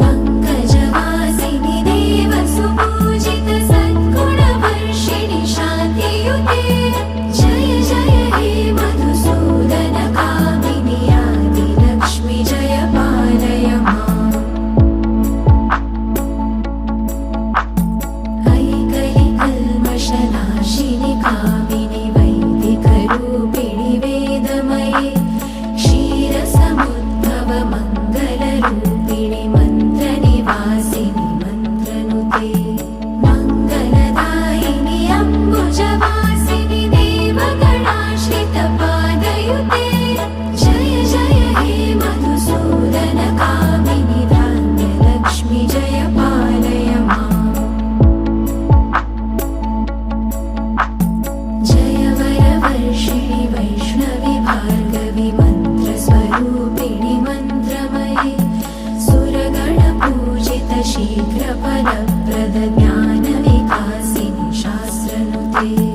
पङ्कजवासिनि देवसुपूजित सद्गुणवर्षिणि शान्तियुते जय जय हे मधुसूदन कामिनि आदिलक्ष्मि जय पालय माम् ऐकलिकल्मषनाशिनि कामिनि वैदिकरूपिणि वेदमये क्षीरसमुद्भव मङ्गलरूपिणि मन्त्रनिवासिनि मन्त्रनुते मङ्गलदायिनि अम्बुजवासिनि देवगणाश्रितपादयुते जय जय हे मधुसूदन कामिनि धान्यलक्ष्मि जय पालय माम् जय वरवर्षिणि वैष्णवि भार्गवि मन्त्रस्वरूपिणि मन्त्रमये सुरगणपूजित शीघ्रफलप्रद ज्ञानविकासिनि शास्त्रनुते